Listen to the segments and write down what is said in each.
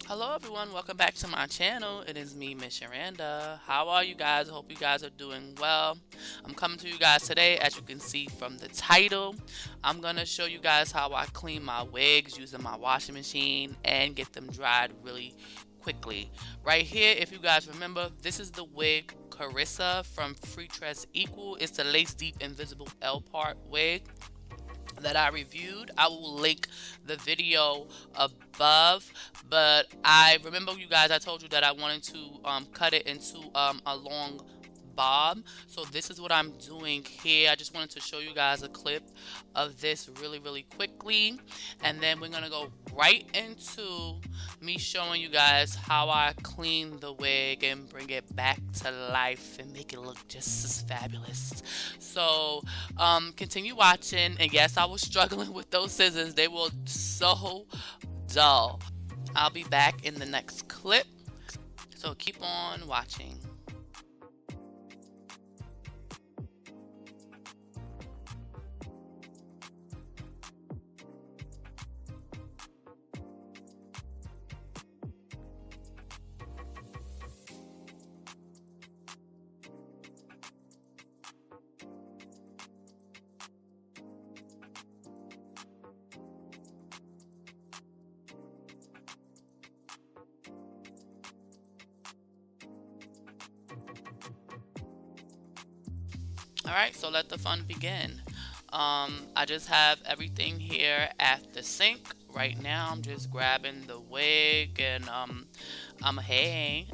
Hello everyone, welcome back to my channel. It is me, Miss Miranda. How are you guys? I hope you guys are doing well. I'm coming to you guys today, as you can see from the title. I'm going to show you guys how I clean my wigs using my washing machine and get them dried really quickly. Right here, if you guys remember, this is the wig Carissa from Free Tress Equal. It's the lace deep invisible L part wig that I reviewed. I will link the video above, but I remember, you guys, I told you that I wanted to cut it into a long bob. So this is what I'm doing here. I just wanted to show you guys a clip of this really quickly, and then we're gonna go right into me showing you guys how I clean the wig and bring it back to life and make it look just as fabulous. So continue watching. And yes, I was struggling with those scissors. They were so dull. I'll be back in the next clip, so keep on watching. All right, so let the fun begin. I just have everything here at the sink right now. I'm just grabbing the wig and I'm hey,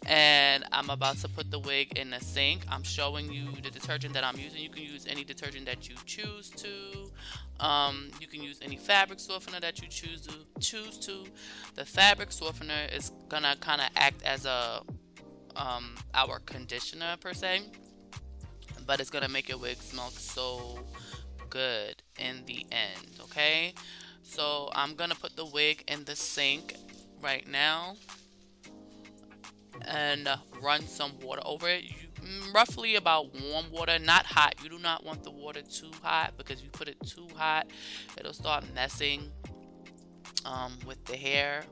and I'm about to put the wig in the sink. I'm showing you the detergent that I'm using. You can use any detergent that you choose to. You can use any fabric softener that you choose to. The fabric softener is gonna kind of act as a our conditioner per se, but it's gonna make your wig smell so good in the end. Okay, so I'm gonna put the wig in the sink right now and run some water over it. Roughly about warm water, not hot. You do not want the water too hot, because if you put it too hot, it'll start messing with the hair.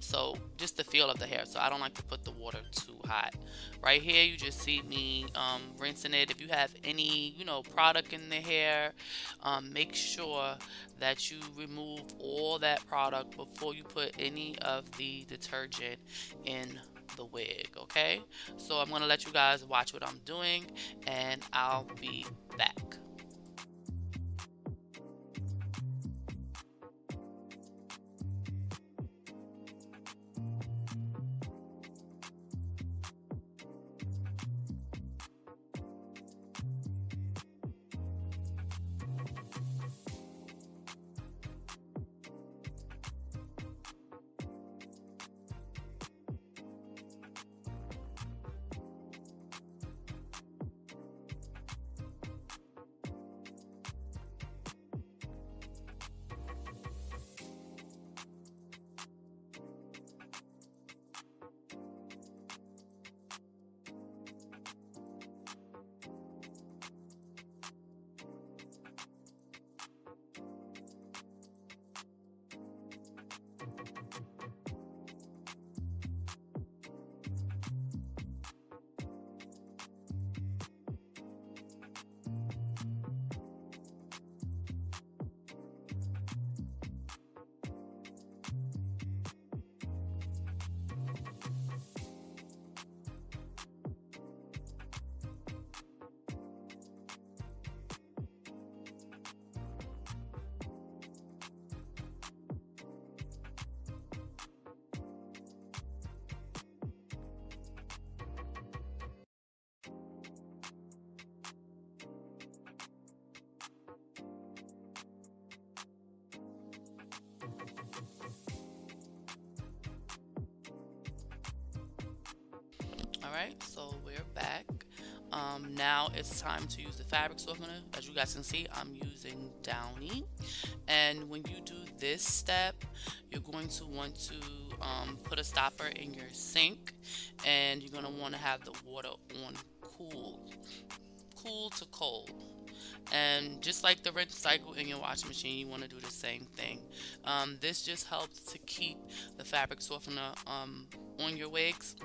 So just the feel of the hair. So I don't like to put the water too hot. Right here, you just see me rinsing it. If you have any, product in the hair, make sure that you remove all that product before you put any of the detergent in the wig. Okay, so I'm gonna let you guys watch what I'm doing, and I'll be back. All right, so we're back. Now it's time to use the fabric softener. As you guys can see, I'm using Downy. And when you do this step, you're going to want to put a stopper in your sink, and you're going to want to have the water on cool to cold. And just like the rinse cycle in your washing machine, you want to do the same thing. This just helps to keep the fabric softener on your wigs,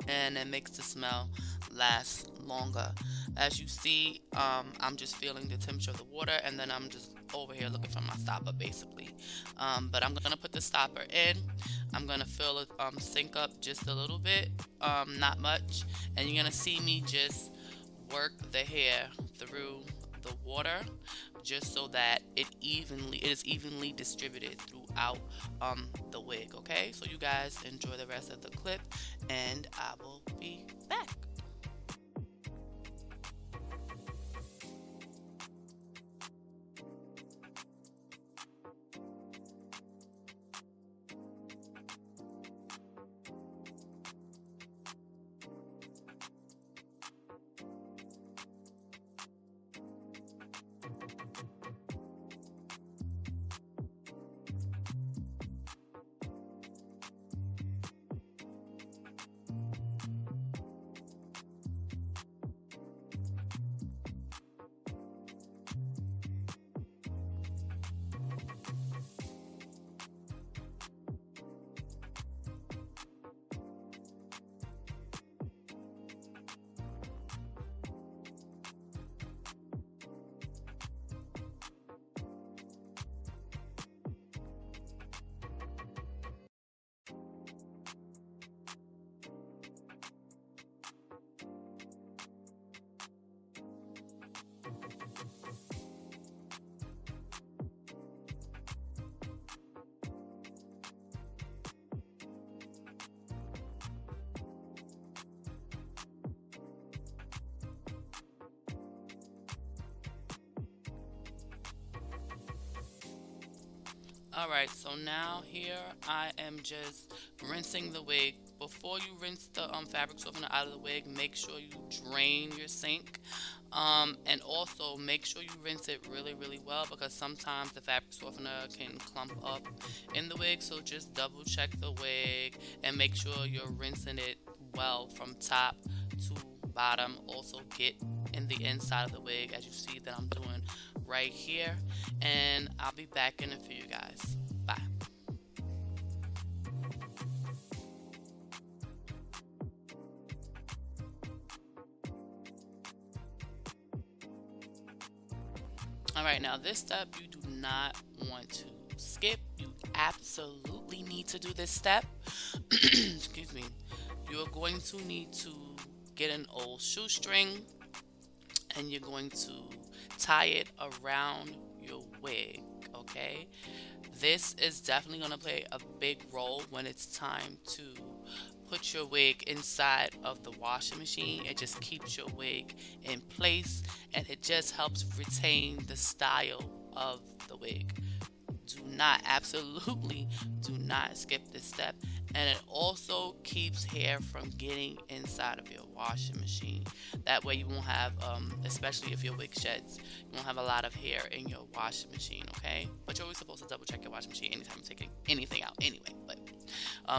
and it makes the smell last longer. As you see, I'm just feeling the temperature of the water, and then I'm just over here looking for my stopper basically. But I'm gonna put the stopper in. I'm gonna feel it sink up just a little bit, not much, and you're gonna see me just work the hair through the water, just so that it is evenly distributed throughout the wig. Okay, so you guys enjoy the rest of the clip, and I will be back. Alright, so now here I am just rinsing the wig. Before you rinse the fabric softener out of the wig, make sure you drain your sink. And also make sure you rinse it really, really well, because sometimes the fabric softener can clump up in the wig. So just double check the wig and make sure you're rinsing it well from top to bottom. Also get in the inside of the wig, as you see that I'm doing right here. And I'll be back in it for you guys. Bye. Alright, now this step you do not want to skip. You absolutely need to do this step. Excuse me. You're going to need to get an old shoestring, and you're going to tie it around your wig. Okay, this is definitely going to play a big role when it's time to put your wig inside of the washing machine. It just keeps your wig in place, and it just helps retain the style of the wig. Absolutely do not skip this step. And it also keeps hair from getting inside of your washing machine. That way you won't have, especially if your wig sheds, you won't have a lot of hair in your washing machine, okay? But you're always supposed to double check your washing machine anytime you're taking anything out anyway. But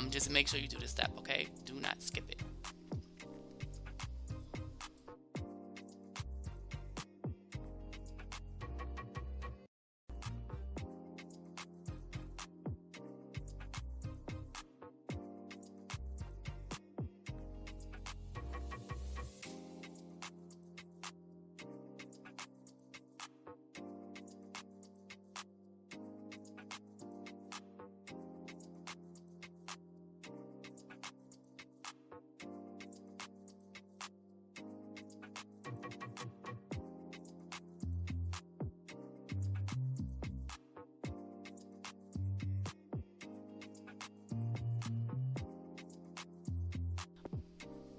just make sure you do this step, okay? Do not skip it.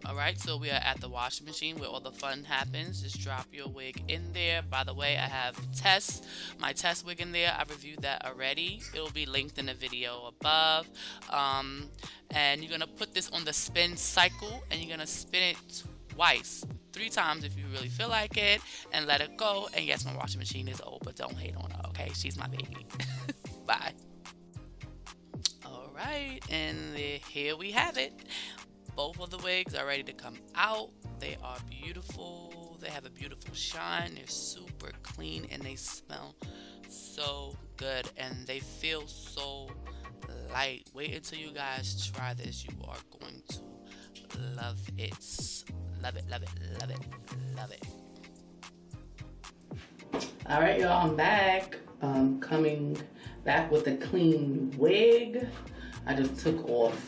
Alright, so we are at the washing machine where all the fun happens. Just drop your wig in there. By the way, I have my test wig in there. I reviewed that already. It will be linked in the video above. And you're going to put this on the spin cycle, and you're going to spin it twice. 3 times if you really feel like it, and let it go. And yes, my washing machine is old, but don't hate on her, okay? She's my baby. Bye. Alright, and here we have it. Both of the wigs are ready to come out. They are beautiful. They have a beautiful shine. They're super clean and they smell so good and they feel so light. Wait until you guys try this. You are going to love it. Love it, love it, love it, love it. All right, y'all, I'm back. Coming back with a clean wig. I just took off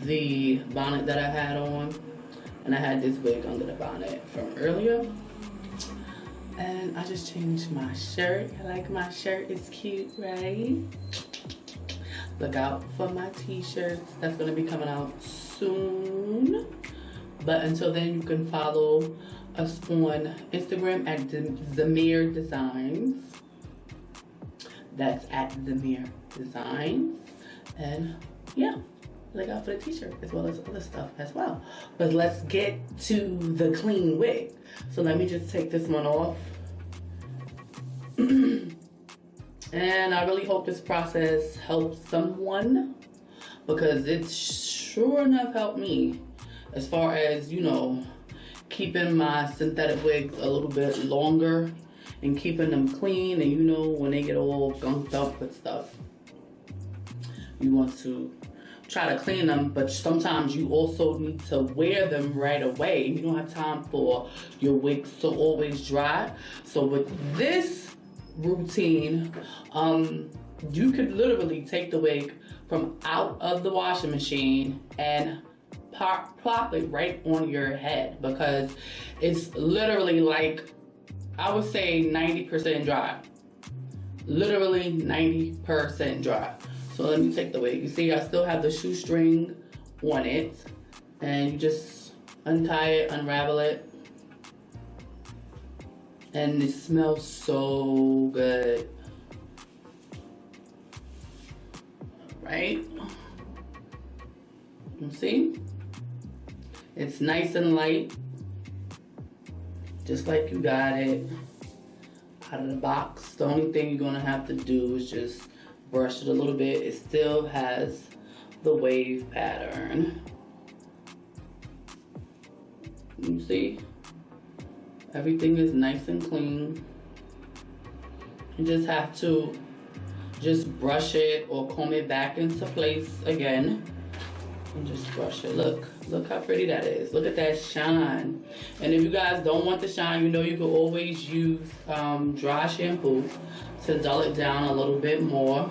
the bonnet that I had on, and I had this wig under the bonnet from earlier. And I just changed my shirt. I like my shirt, it's cute, right? Look out for my t-shirts. That's gonna be coming out soon. But until then, you can follow us on Instagram at Zamir Designs. That's at Zamir Designs. And yeah, look out for the t-shirt as well as other stuff as well. But let's get to the clean wig. So let me just take this one off. And I really hope this process helps someone, because it's sure enough helped me as far as, you know, keeping my synthetic wigs a little bit longer and keeping them clean. And you know, when they get all gunked up with stuff, you want to try to clean them, but sometimes you also need to wear them right away. You don't have time for your wigs to always dry. So with this routine, you could literally take the wig from out of the washing machine and plop it right on your head, because it's literally like, I would say 90% dry. Literally 90% dry. So let me take the wig. You see, I still have the shoestring on it, and you just untie it, unravel it, and it smells so good. Right? You see? It's nice and light, just like you got it out of the box. The only thing you're gonna have to do is just brush it a little bit. It still has the wave pattern. You see? Everything is nice and clean. You just have to just brush it or comb it back into place again. And just brush it. Look how pretty that is. Look at that shine. And if you guys don't want the shine, you know you can always use dry shampoo to dull it down a little bit more.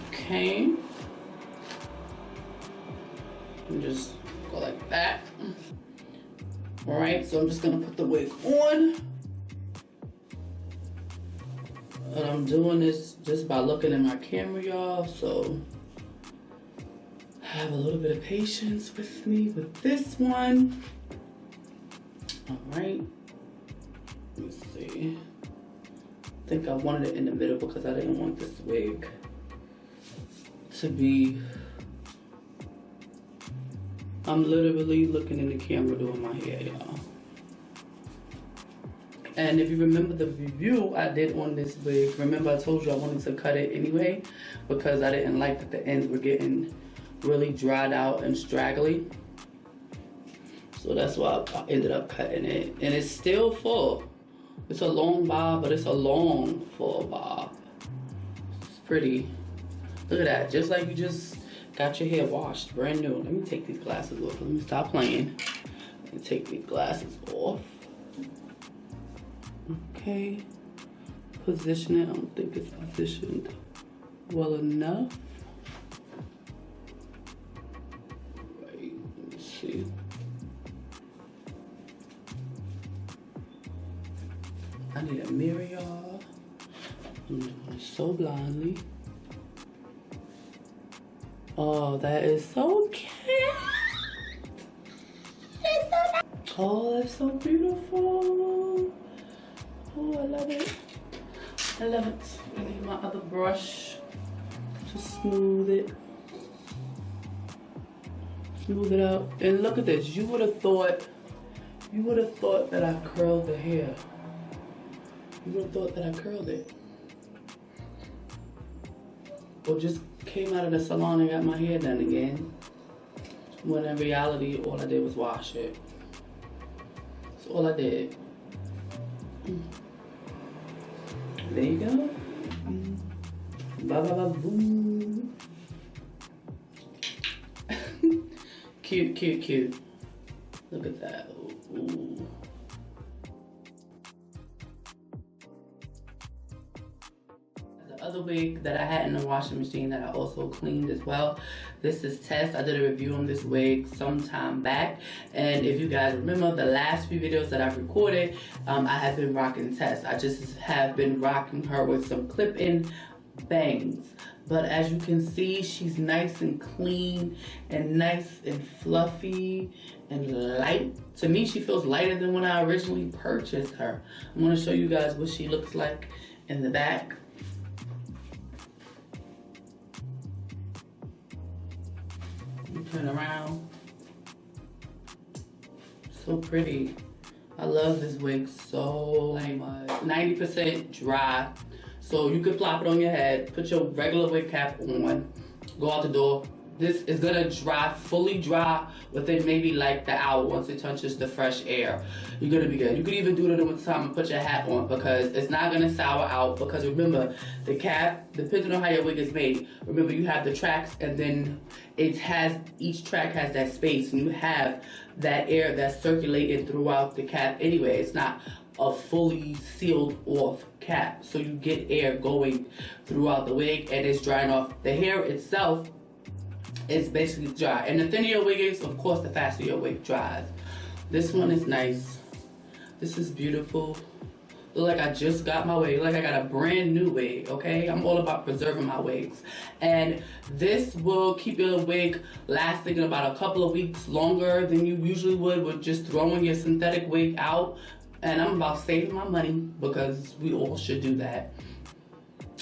Okay. And just go like that. All right, so I'm just gonna put the wig on. And I'm doing this just by looking at my camera, y'all, so have a little bit of patience with me with this one. All right, let me see. I think I wanted it in the middle because I didn't want this wig to be, I'm literally looking in the camera doing my hair, y'all. And if you remember the review I did on this wig, remember I told you I wanted to cut it anyway because I didn't like that the ends were getting really dried out and straggly. So that's why I ended up cutting it. And it's still full. It's a long bob, but it's a long full bob. It's pretty. Look at that, just like you just got your hair washed, brand new. Let me take these glasses off. Let me stop playing and take these glasses off. Okay, position it. I don't think it's positioned well enough. Right, let me see. I need a mirror, y'all. I'm doing it so blindly. Oh, that is so cute. It's so nice. Oh, that's so beautiful. Oh, I love it. I love it. I need my other brush to smooth it. Smooth it out. And look at this. You would have thought that I curled the hair. You would have thought that I curled it. Or just came out of the salon and got my hair done again. When in reality, all I did was wash it. all I did. There you go. Ba ba ba boom. Cute, cute, cute. Look at that. Ooh. The other wig that I had in the washing machine that I also cleaned as well. This is Tess. I did a review on this wig some time back. And if you guys remember the last few videos that I've recorded, I have been rocking Tess. I just have been rocking her with some clip-in bangs. But as you can see, she's nice and clean and nice and fluffy and light. To me, she feels lighter than when I originally purchased her. I'm going to show you guys what she looks like in the back. Turn around. So pretty. I love this wig so much. 90% dry. So you could plop it on your head, put your regular wig cap on, go out the door. This is gonna dry, fully dry within maybe like the hour once it touches the fresh air. You're gonna be good. You could even do it in the wintertime and put your hat on because it's not gonna sour out, because remember, the cap, depending on how your wig is made, remember you have the tracks and then each track has that space and you have that air that's circulating throughout the cap anyway. It's not a fully sealed off cap, so you get air going throughout the wig and it's drying off. The hair itself is basically dry, and the thinner your wig is, of course, the faster your wig dries. This one is nice. This is beautiful. Look like I just got my wig, like I got a brand new wig, okay? I'm all about preserving my wigs. And this will keep your wig lasting about a couple of weeks longer than you usually would with just throwing your synthetic wig out. And I'm about saving my money because we all should do that.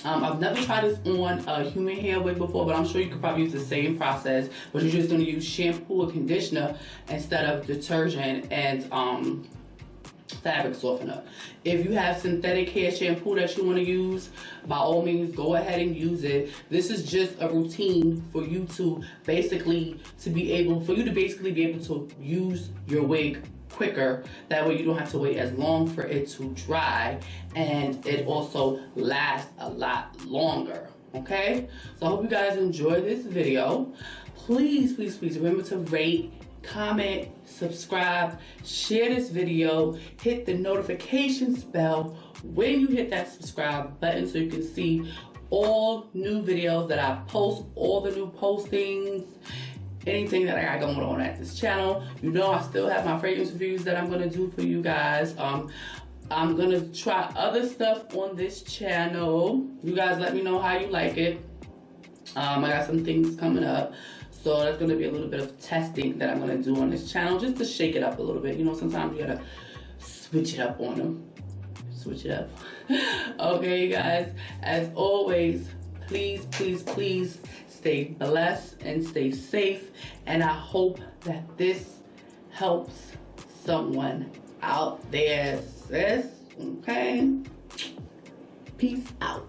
I've never tried this on a human hair wig before, but I'm sure you could probably use the same process, but you're just gonna use shampoo or conditioner instead of detergent and fabric softener. If you have synthetic hair shampoo that you want to use, by all means go ahead and use it. This is just a routine for you to basically be able to use your wig quicker. That way you don't have to wait as long for it to dry, and it also lasts a lot longer. Okay, so I hope you guys enjoy this video. Please, please, please remember to rate, comment, subscribe, share this video, hit the notifications bell when you hit that subscribe button so you can see all new videos that I post, all the new postings, anything that I got going on at this channel. You know I still have my fragrance reviews that I'm gonna do for you guys. I'm gonna try other stuff on this channel. You guys let me know how you like it. I got some things coming up. So that's gonna be a little bit of testing that I'm gonna do on this channel just to shake it up a little bit. You know, sometimes you gotta switch it up on them. Switch it up. Okay, you guys, as always, please, please, please stay blessed and stay safe. And I hope that this helps someone out there, sis. Okay? Peace out.